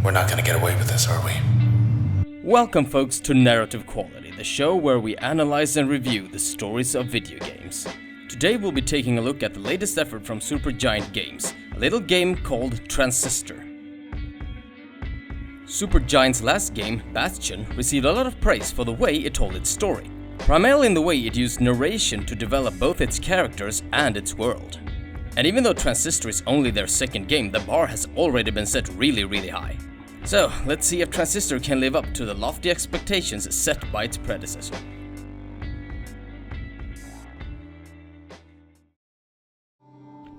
We're not gonna get away with this, are we? Welcome folks to Narrative Quality, the show where we analyze and review the stories of video games. Today we'll be taking a look at the latest effort from Supergiant Games, a little game called Transistor. Supergiant's last game, Bastion, received a lot of praise for the way it told its story, primarily in the way it used narration to develop both its characters and its world. And even though Transistor is only their second game, the bar has already been set really high. So, let's see if Transistor can live up to the lofty expectations set by its predecessor.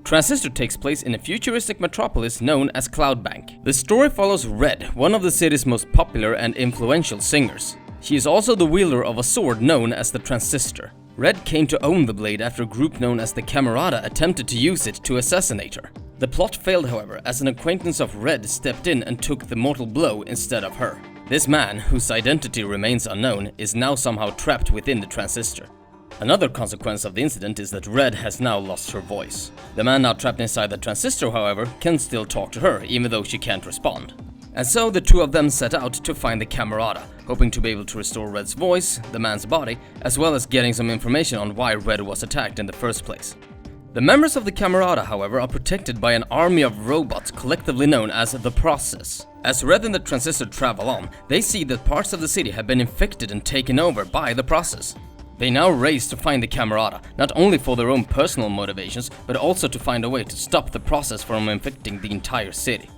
Transistor takes place in a futuristic metropolis known as Cloudbank. The story follows Red, one of the city's most popular and influential singers. She is also the wielder of a sword known as the Transistor. Red came to own the blade after a group known as the Camerata attempted to use it to assassinate her. The plot failed, however, as an acquaintance of Red stepped in and took the mortal blow instead of her. This man, whose identity remains unknown, is now somehow trapped within the Transistor. Another consequence of the incident is that Red has now lost her voice. The man now trapped inside the Transistor, however, can still talk to her, even though she can't respond. And so the two of them set out to find the Camerata, hoping to be able to restore Red's voice, the man's body, as well as getting some information on why Red was attacked in the first place. The members of the Camerata, however, are protected by an army of robots collectively known as the Process. As Red and the Transistor travel on, they see that parts of the city have been infected and taken over by the Process. They now race to find the Camerata, not only for their own personal motivations, but also to find a way to stop the Process from infecting the entire city.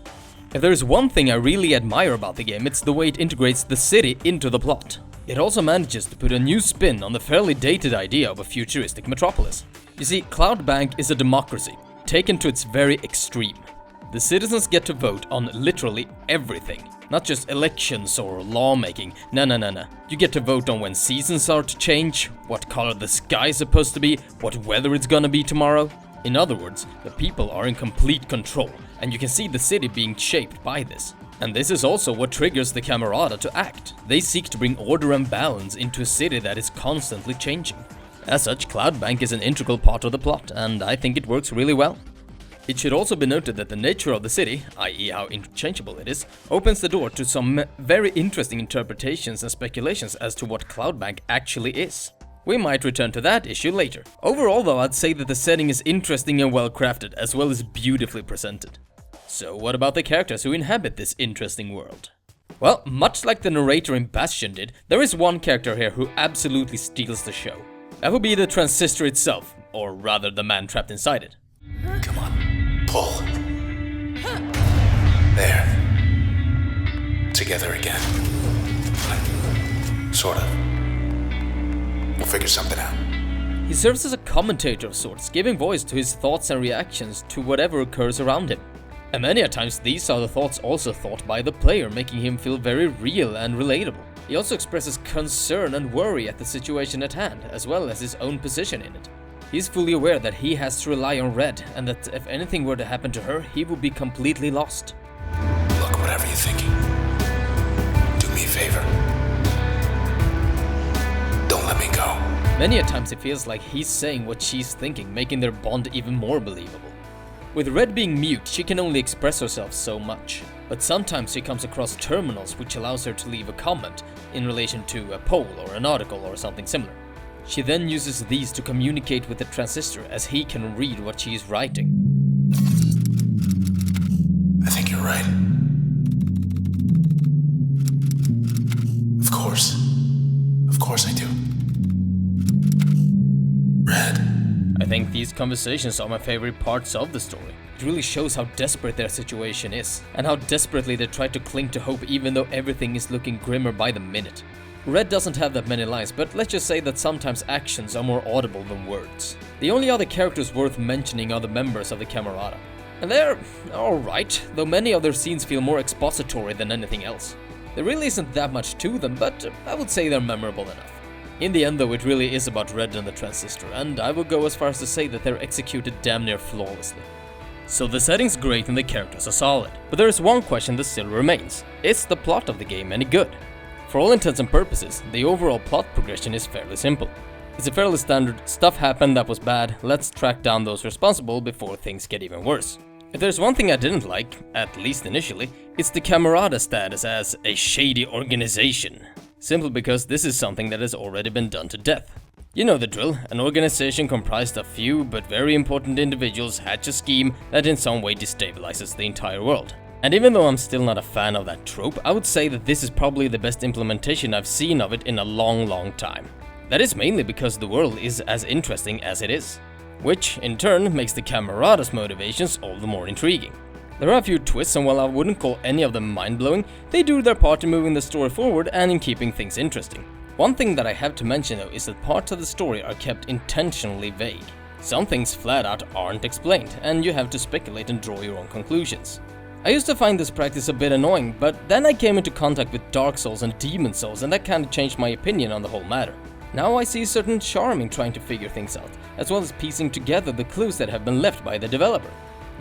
If there is one thing I really admire about the game, it's the way it integrates the city into the plot. It also manages to put a new spin on the fairly dated idea of a futuristic metropolis. You see, Cloudbank is a democracy, taken to its very extreme. The citizens get to vote on literally everything, not just elections or lawmaking. No. You get to vote on when seasons are to change, what color the sky is supposed to be, what weather it's gonna be tomorrow. In other words, the people are in complete control, and you can see the city being shaped by this. And this is also what triggers the Camerata to act. They seek to bring order and balance into a city that is constantly changing. As such, Cloudbank is an integral part of the plot, and I think it works really well. It should also be noted that the nature of the city, i.e. how interchangeable it is, opens the door to some very interesting interpretations and speculations as to what Cloudbank actually is. We might return to that issue later. Overall though, I'd say that the setting is interesting and well crafted, as well as beautifully presented. So what about the characters who inhabit this interesting world? Well, much like the narrator in Bastion did, there is one character here who absolutely steals the show. That would be the Transistor itself, or rather the man trapped inside it. Come on, pull. There. Together again. Sort of. We'll figure something out. He serves as a commentator of sorts, giving voice to his thoughts and reactions to whatever occurs around him. And many a times these are the thoughts also thought by the player, making him feel very real and relatable. He also expresses concern and worry at the situation at hand, as well as his own position in it. He's fully aware that he has to rely on Red, and that if anything were to happen to her, he would be completely lost. Look, whatever you're thinking, do me a favor. Don't let me go. Many a times it feels like he's saying what she's thinking, making their bond even more believable. With Red being mute, she can only express herself so much, but sometimes she comes across terminals which allows her to leave a comment in relation to a poll or an article or something similar. She then uses these to communicate with the Transistor, as he can read what she is writing. I think you're right. Of course I do. Red. I think these conversations are my favorite parts of the story. It really shows how desperate their situation is, and how desperately they try to cling to hope even though everything is looking grimmer by the minute. Red doesn't have that many lines, but let's just say that sometimes actions are more audible than words. The only other characters worth mentioning are the members of the Camerata. And they're alright, though many of their scenes feel more expository than anything else. There really isn't that much to them, but I would say they're memorable enough. In the end though, it really is about Red and the Transistor, and I would go as far as to say that they're executed damn near flawlessly. So the setting's great and the characters are solid, but there is one question that still remains. Is the plot of the game any good? For all intents and purposes, the overall plot progression is fairly simple. It's a fairly standard, stuff happened that was bad, let's track down those responsible before things get even worse. If there's one thing I didn't like, at least initially, it's the Camerata status as a shady organization. Simply because this is something that has already been done to death. You know the drill, an organization comprised of few but very important individuals hatch a scheme that in some way destabilizes the entire world. And even though I'm still not a fan of that trope, I would say that this is probably the best implementation I've seen of it in a long time. That is mainly because the world is as interesting as it is. Which, in turn, makes the Camerata's motivations all the more intriguing. There are a few twists, and while I wouldn't call any of them mind-blowing, they do their part in moving the story forward and in keeping things interesting. One thing that I have to mention though is that parts of the story are kept intentionally vague. Some things flat out aren't explained, and you have to speculate and draw your own conclusions. I used to find this practice a bit annoying, but then I came into contact with Dark Souls and Demon Souls, and that kinda changed my opinion on the whole matter. Now I see a certain charm in trying to figure things out, as well as piecing together the clues that have been left by the developer.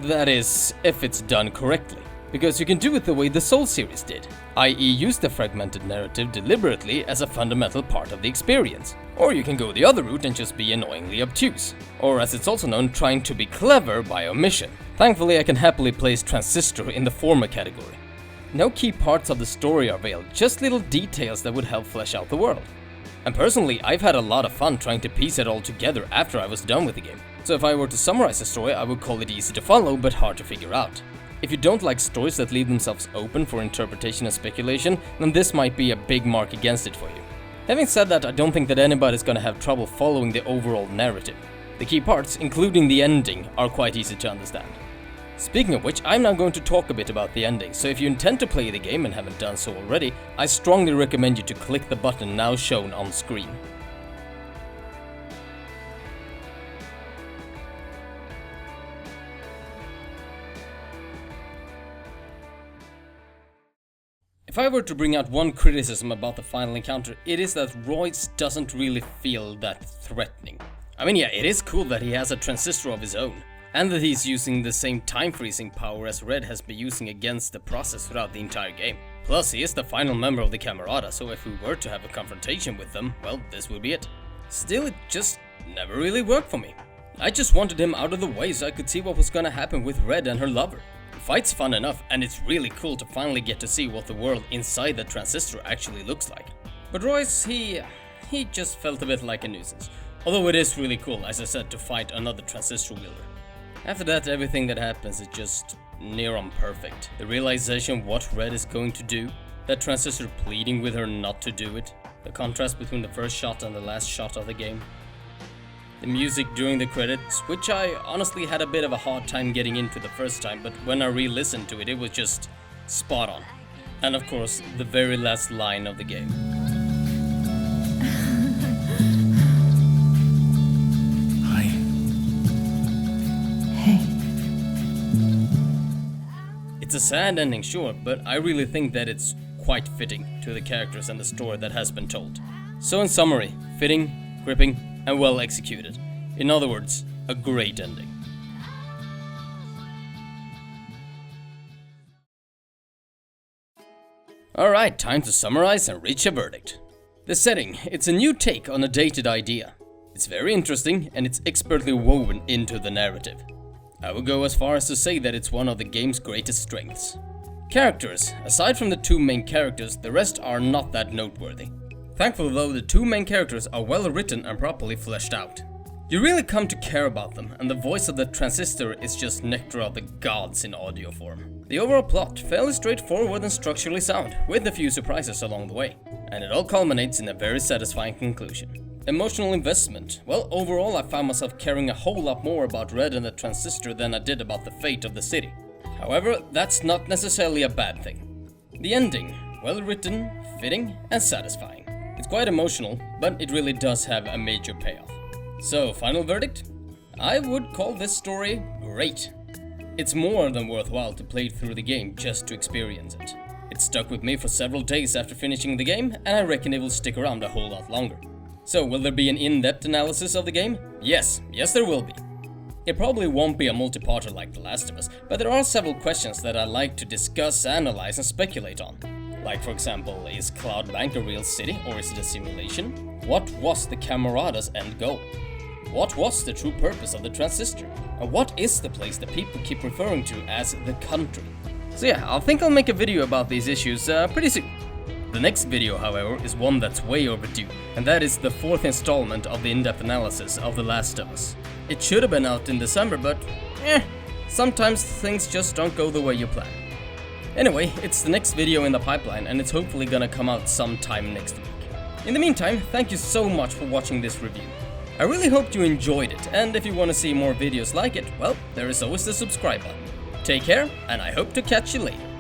That is, if it's done correctly. Because you can do it the way the Soul series did, i.e. use the fragmented narrative deliberately as a fundamental part of the experience. Or you can go the other route and just be annoyingly obtuse. Or as it's also known, trying to be clever by omission. Thankfully I can happily place Transistor in the former category. No key parts of the story are veiled, just little details that would help flesh out the world. And personally, I've had a lot of fun trying to piece it all together after I was done with the game. So if I were to summarize the story, I would call it easy to follow but hard to figure out. If you don't like stories that leave themselves open for interpretation and speculation, then this might be a big mark against it for you. Having said that, I don't think that anybody's gonna have trouble following the overall narrative. The key parts, including the ending, are quite easy to understand. Speaking of which, I'm now going to talk a bit about the ending, so if you intend to play the game and haven't done so already, I strongly recommend you to click the button now shown on screen. If I were to bring out one criticism about the final encounter, it is that Royce doesn't really feel that threatening. I mean, yeah, it is cool that he has a transistor of his own, and that he's using the same time freezing power as Red has been using against the process throughout the entire game. Plus, he is the final member of the Camerata, so if we were to have a confrontation with them, well, this would be it. Still, it just never really worked for me. I just wanted him out of the way so I could see what was gonna happen with Red and her lover. The fight's fun enough, and it's really cool to finally get to see what the world inside the transistor actually looks like. But Royce, he just felt a bit like a nuisance. Although it is really cool, as I said, to fight another transistor wielder. After that, everything that happens is just near on perfect. The realization of what Red is going to do, that Transistor pleading with her not to do it, the contrast between the first shot and the last shot of the game. The music during the credits, which I honestly had a bit of a hard time getting into the first time, but when I re-listened to it, it was just spot on. And of course, the very last line of the game. Hi. Hey. It's a sad ending, sure, but I really think that it's quite fitting to the characters and the story that has been told. So in summary, fitting, gripping, and well executed. In other words, a great ending. Alright, time to summarize and reach a verdict. The setting, it's a new take on a dated idea. It's very interesting and it's expertly woven into the narrative. I would go as far as to say that it's one of the game's greatest strengths. Characters, aside from the two main characters, the rest are not that noteworthy. Thankfully though, the two main characters are well written and properly fleshed out. You really come to care about them, and the voice of the Transistor is just nectar of the gods in audio form. The overall plot, fairly straightforward and structurally sound, with a few surprises along the way. And it all culminates in a very satisfying conclusion. Emotional investment. Well, overall I found myself caring a whole lot more about Red and the Transistor than I did about the fate of the city. However, that's not necessarily a bad thing. The ending, well written, fitting, and satisfying. It's quite emotional, but it really does have a major payoff. So, final verdict? I would call this story great. It's more than worthwhile to play through the game just to experience it. It stuck with me for several days after finishing the game, and I reckon it will stick around a whole lot longer. So, will there be an in-depth analysis of the game? Yes there will be. It probably won't be a multi-parter like The Last of Us, but there are several questions that I'd like to discuss, analyze, and speculate on. Like for example, is Cloud Bank a real city or is it a simulation? What was the Camerata's end goal? What was the true purpose of the transistor? And what is the place that people keep referring to as the country? So yeah, I think I'll make a video about these issues pretty soon. The next video, however, is one that's way overdue, and that is the 4th installment of the in-depth analysis of The Last of Us. It should have been out in December, but sometimes things just don't go the way you plan. Anyway, it's the next video in the pipeline, and it's hopefully gonna come out sometime next week. In the meantime, thank you so much for watching this review. I really hope you enjoyed it, and if you want to see more videos like it, well, there is always the subscribe button. Take care, and I hope to catch you later.